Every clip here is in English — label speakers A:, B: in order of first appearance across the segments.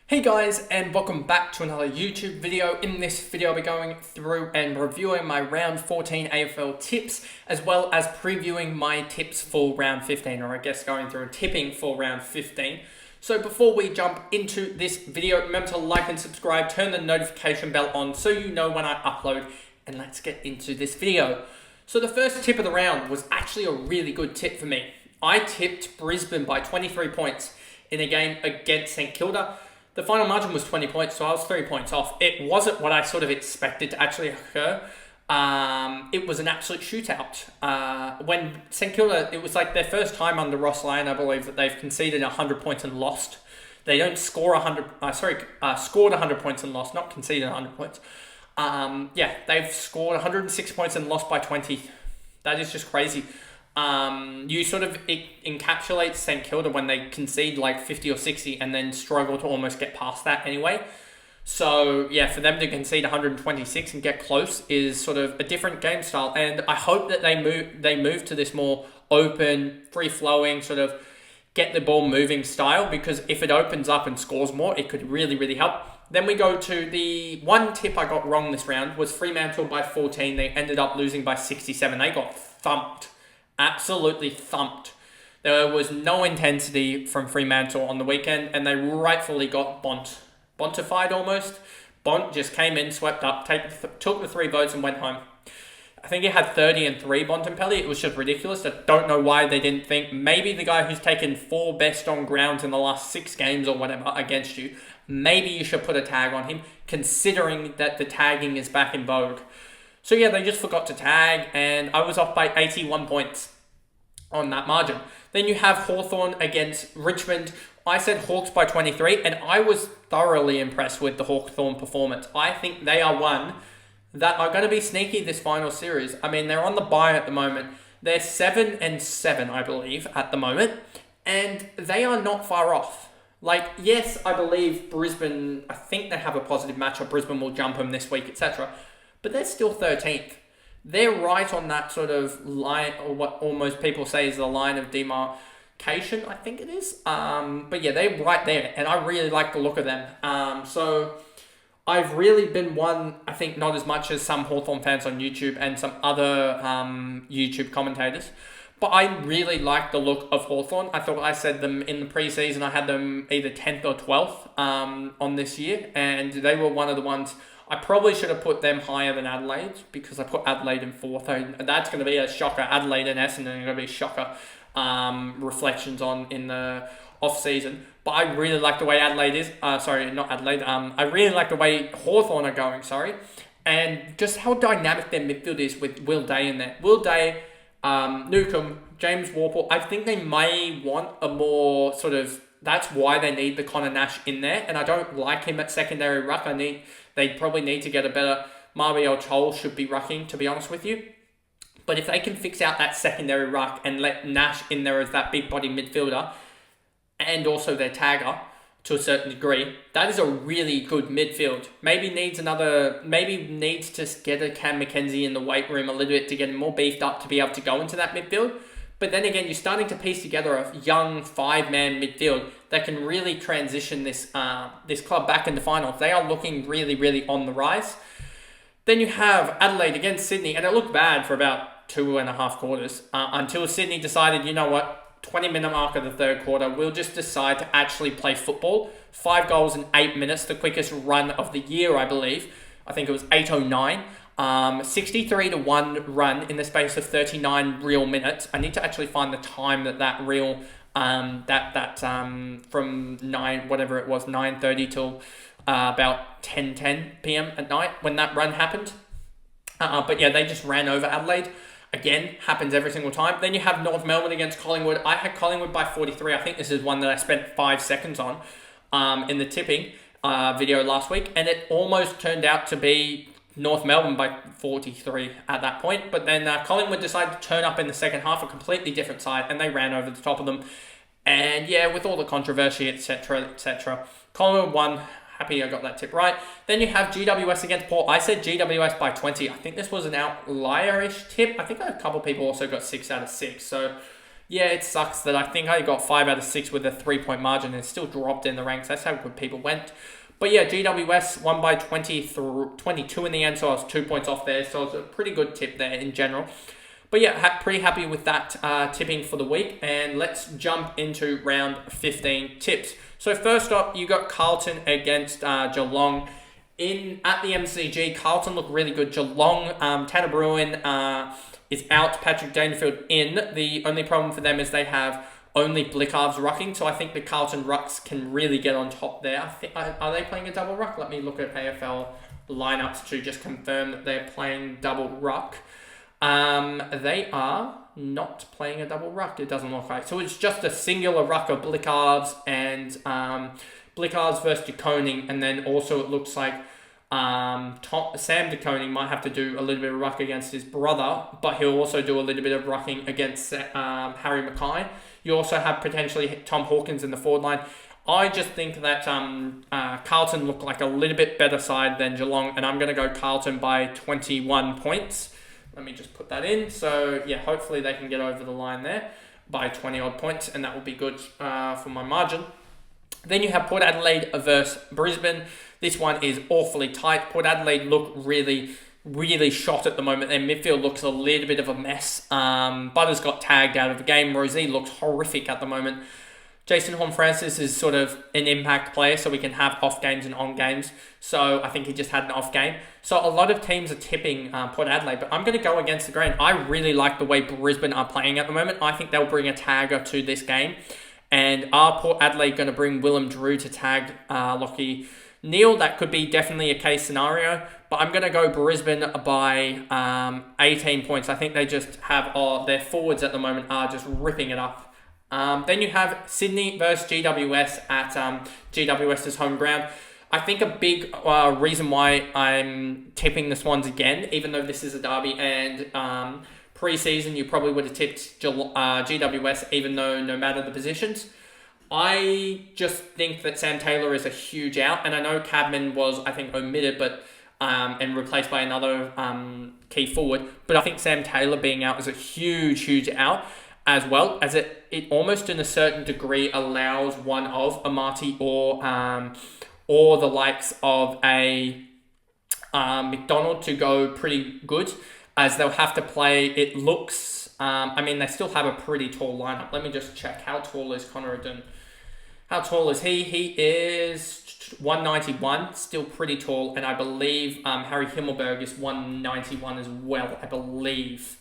A: Hey guys, and welcome back to another YouTube video. In this video, I'll be going through and reviewing my round 14 AFL tips, as well as previewing my tips for round 15, or I guess going through and tipping for round 15. So before we jump into this video, remember to like and subscribe, turn the notification bell on so you know when I upload, and let's get into this video. So the first tip of the round was actually a really good tip for me. I tipped Brisbane by 23 points in a game against St Kilda. The final margin was 20 points, so I was 3 points off. It wasn't what I sort of expected to actually occur. It was an absolute shootout. When St Kilda, it was like their first time under Ross Lyon, I believe, that they've conceded 100 points and lost. They don't score scored 100 points and lost, not conceded 100 points. They've scored 106 points and lost by 20. That is just crazy. It encapsulates St Kilda when they concede like 50 or 60 and then struggle to almost get past that anyway. So yeah, for them to concede 126 and get close is sort of a different game style, and I hope that they move to this more open, free-flowing, sort of get the ball moving style, because if it opens up and scores more, it could really, really help. Then we go to the one tip I got wrong this round was Fremantle by 14. They ended up losing by 67. They got thumped. Absolutely thumped. There was no intensity from Fremantle on the weekend, and they rightfully got bontified almost. Bont just came in, swept up, took the 3 votes and went home. I think he had 30 and 3 Bontempelli. It was just ridiculous. I don't know why they didn't think maybe the guy who's taken 4 best on grounds in the last 6 games or whatever against you, maybe you should put a tag on him, considering that the tagging is back in vogue. So yeah, they just forgot to tag, and I was off by 81 points on that margin. Then you have Hawthorn against Richmond. I said Hawks by 23, and I was thoroughly impressed with the Hawthorn performance. I think they are one that are going to be sneaky this final series. I mean, they're on the bye at the moment. They're 7-7, I believe, at the moment, and they are not far off. Like, yes, I believe Brisbane, I think they have a positive matchup. Brisbane will jump them this week, etc. But they're still 13th. They're right on that sort of line, or what almost people say is the line of demarcation, I think it is. But yeah, they're right there, and I really like the look of them. So I've really been one, I think not as much as some Hawthorn fans on YouTube and some other YouTube commentators, but I really like the look of Hawthorn. I thought I said them in the preseason. I had them either 10th or 12th on this year, and they were one of the ones. I probably should have put them higher than Adelaide, because I put Adelaide in 4th. And that's going to be a shocker. Adelaide and Essendon are going to be shocker reflections on in the off-season. But I really like the way Adelaide is. Not Adelaide. I really like the way Hawthorn are going, and just how dynamic their midfield is with Will Day in there. Will Day, Newcomb, James Worpel. I think they may want a more sort of... That's why they need the Connor Nash in there, and I don't like him at secondary ruck. They probably need to get a better... Mario Chol should be rucking, to be honest with you. But if they can fix out that secondary ruck and let Nash in there as that big body midfielder, and also their tagger to a certain degree, that is a really good midfield. Maybe needs to get a Cam McKenzie in the weight room a little bit to get him more beefed up to be able to go into that midfield. But then again, you're starting to piece together a young 5-man midfield that can really transition this club back into finals. They are looking really, really on the rise. Then you have Adelaide against Sydney, and it looked bad for about 2.5 quarters until Sydney decided, you know what, 20-minute mark of the third quarter, we'll just decide to actually play football. 5 goals in 8 minutes, the quickest run of the year, I believe. I think it was 8:09. 63-1 run in the space of 39 real minutes. I need to actually find the time that real from 9:30 till about 10:10 p.m. at night when that run happened. But yeah, they just ran over Adelaide. Again, happens every single time. Then you have North Melbourne against Collingwood. I had Collingwood by 43. I think this is one that I spent 5 seconds on in the tipping video last week, and it almost turned out to be North Melbourne by 43 at that point. But then Collingwood decided to turn up in the second half, a completely different side, and they ran over the top of them. And yeah, with all the controversy, etc., Collingwood won. Happy I got that tip right. Then you have GWS against Port. I said GWS by 20. I think this was an outlier-ish tip. I think a couple people also got 6 out of 6. So Yeah, it sucks that I think I got 5 out of 6 with a 3-point margin and still dropped in the ranks. That's how good people went. But yeah, GWS won by 22 in the end, so I was 2 points off there. So it was a pretty good tip there in general. But yeah, pretty happy with that tipping for the week. And let's jump into round 15 tips. So first up, you got Carlton against Geelong. At the MCG, Carlton look really good. Geelong, Tanner Bruin is out, Patrick Dangerfield in. The only problem for them is they have only Blicavs rucking, so I think the Carlton rucks can really get on top there. Are they playing a double ruck? Let me look at AFL lineups to just confirm that they're playing double ruck. They are not playing a double ruck, it doesn't look like. So it's just a singular ruck of Blicavs and Blicavs versus De Koning, and then also it looks like Sam De Koning might have to do a little bit of ruck against his brother, but he'll also do a little bit of rucking against Harry Mackay. You also have potentially Tom Hawkins in the forward line. I just think that Carlton look like a little bit better side than Geelong, and I'm going to go Carlton by 21 points. Let me just put that in. So, yeah, hopefully they can get over the line there by 20-odd points, and that will be good for my margin. Then you have Port Adelaide versus Brisbane. This one is awfully tight. Port Adelaide look really shot at the moment. Their midfield looks a little bit of a mess. Butters got tagged out of the game. Rosie looks horrific at the moment. Jason Horne-Francis is sort of an impact player, so we can have off games and on games. So I think he just had an off game. So a lot of teams are tipping Port Adelaide, but I'm going to go against the grain. I really like the way Brisbane are playing at the moment. I think they'll bring a tagger to this game. And are Port Adelaide going to bring Willem Drew to tag Lockie Neal? That could be definitely a case scenario. But I'm going to go Brisbane by 18 points. I think they just have their forwards at the moment are just ripping it up. Then you have Sydney versus GWS at GWS's home ground. I think a big reason why I'm tipping the Swans again, even though this is a derby and pre-season you probably would have tipped GWS, even though no matter the positions. I just think that Sam Taylor is a huge out, and I know Cadman was, I think, omitted, but and replaced by another key forward. But I think Sam Taylor being out is a huge out, as well as it almost in a certain degree allows one of Amati or the likes of a McDonald to go pretty good, as they'll have to play, it looks, they still have a pretty tall lineup. Let me just check. How tall is Connor O'Dun? How tall is he? He is 191, still pretty tall, and I believe Harry Himmelberg is 191 as well, I believe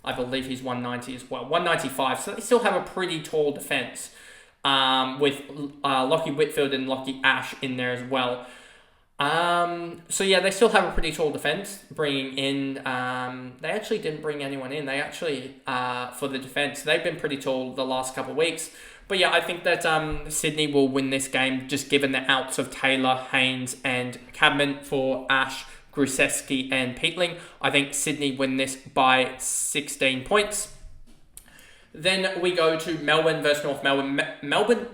A: he's 190 as well. 195, so they still have a pretty tall defence with Lockie Whitfield and Lockie Ash in there as well. So yeah, they still have a pretty tall defence. Bringing in, they actually didn't bring anyone in. They actually, for the defence, they've been pretty tall the last couple of weeks. But yeah, I think that Sydney will win this game, just given the outs of Taylor, Haynes and Cadman for Ash, Gruszewski and Peatling. I think Sydney win this by 16 points. Then we go to Melbourne versus North Melbourne. Melbourne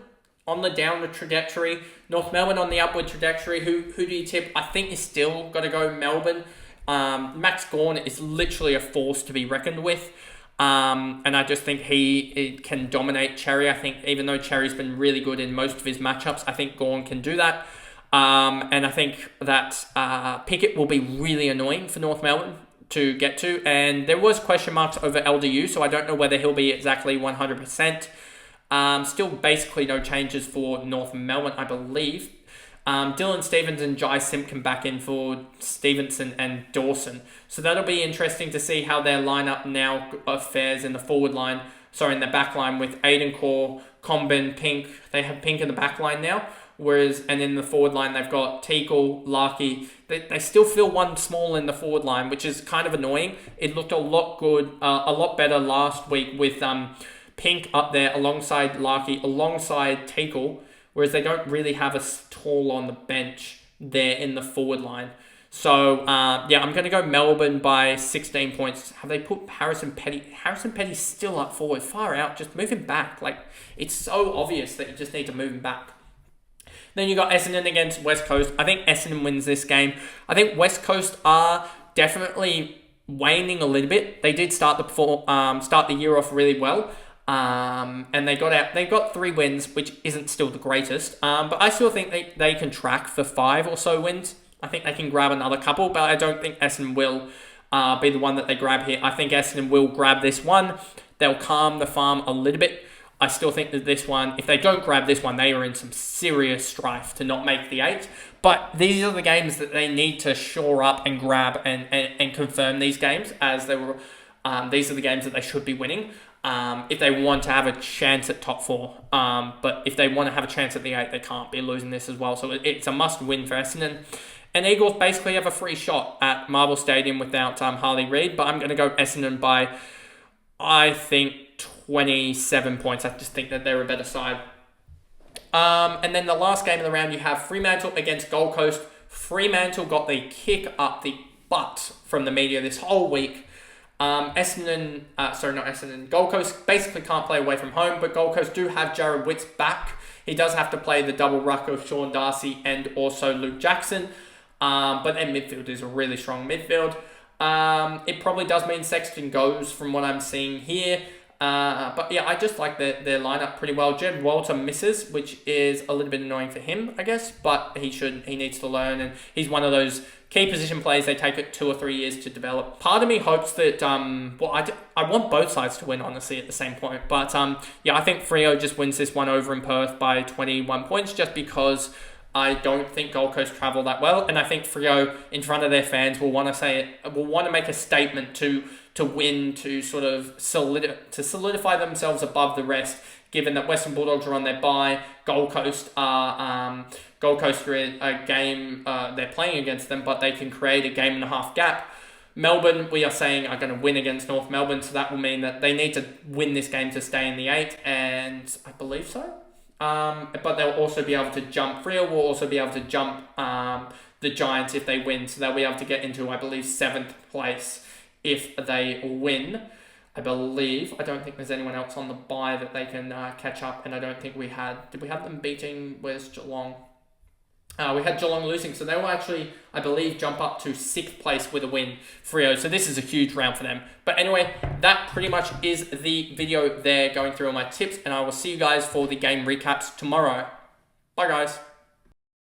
A: on the downward trajectory. North Melbourne on the upward trajectory. Who do you tip? I think you still got to go Melbourne. Max Gawn is literally a force to be reckoned with. And I just think he can dominate Cherry. I think even though Cherry's been really good in most of his matchups, I think Gawn can do that. And I think that Pickett will be really annoying for North Melbourne to get to. And there was question marks over LDU, so I don't know whether he'll be exactly 100%. Still basically no changes for North Melbourne, I believe. Dylan Stevens and Jai Simpkin back in for Stevenson and Dawson. So that'll be interesting to see how their lineup now fares in the forward line. Sorry, in the back line with Aiden Core, Combin, Pink. They have Pink in the back line now. And in the forward line, they've got Teakle, Larkey. They still feel one small in the forward line, which is kind of annoying. It looked a lot better last week with Pink up there alongside Larkey, alongside Teakle, whereas they don't really have a tall on the bench there in the forward line. So, I'm going to go Melbourne by 16 points. Have they put Harrison Petty? Harrison Petty's still up forward, far out. Just move him back. It's so obvious that you just need to move him back. Then you got Essendon against West Coast. I think Essendon wins this game. I think West Coast are definitely waning a little bit. They did start the year off really well. And they got out. They got 3 wins, which isn't still the greatest. But I still think they can track for 5 or so wins. I think they can grab another couple, but I don't think Essendon will be the one that they grab here. I think Essendon will grab this one. They'll calm the farm a little bit. I still think that this one, if they don't grab this one, they are in some serious strife to not make the 8. But these are the games that they need to shore up and grab and confirm these games, as they were. These are the games that they should be winning if they want to have a chance at top 4. But if they want to have a chance at the 8, they can't be losing this as well. So it's a must-win for Essendon. And Eagles basically have a free shot at Marvel Stadium without Harley Reid. But I'm going to go Essendon by, I think, 27 points. I just think that they're a better side. And then the last game of the round, you have Fremantle against Gold Coast. Fremantle got the kick up the butt from the media this whole week. Gold Coast basically can't play away from home, but Gold Coast do have Jared Witts back. He does have to play the double ruck of Sean Darcy and also Luke Jackson. But their midfield is a really strong midfield. It probably does mean Sexton goes from what I'm seeing here. But yeah, I just like their lineup pretty well. Jed Walter misses, which is a little bit annoying for him, I guess. But he needs to learn, and he's one of those key position players. They take it 2 or 3 years to develop. Part of me hopes that I want both sides to win, honestly, at the same point. But yeah, I think Freo just wins this one over in Perth by 21 points, just because I don't think Gold Coast travel that well, and I think Freo in front of their fans will want to make a statement to win, to sort of solidify themselves above the rest. Given that Western Bulldogs are on their bye, Gold Coast are in a game they're playing against them, but they can create a 1.5 game gap. Melbourne, we are saying, are going to win against North Melbourne, so that will mean that they need to win this game to stay in the 8, and I believe so. But they'll also be able to jump. Freo will also be able to jump the Giants if they win, so they'll be able to get into, I believe, 7th place if they win. I don't think there's anyone else on the bye that they can catch up, and I don't think we had. Did we have them beating? Where's Geelong? We had Geelong losing, so they will actually, I believe, jump up to 6th place with a win, Freo. So this is a huge round for them. But anyway, that pretty much is the video there, going through all my tips, and I will see you guys for the game recaps tomorrow. Bye, guys.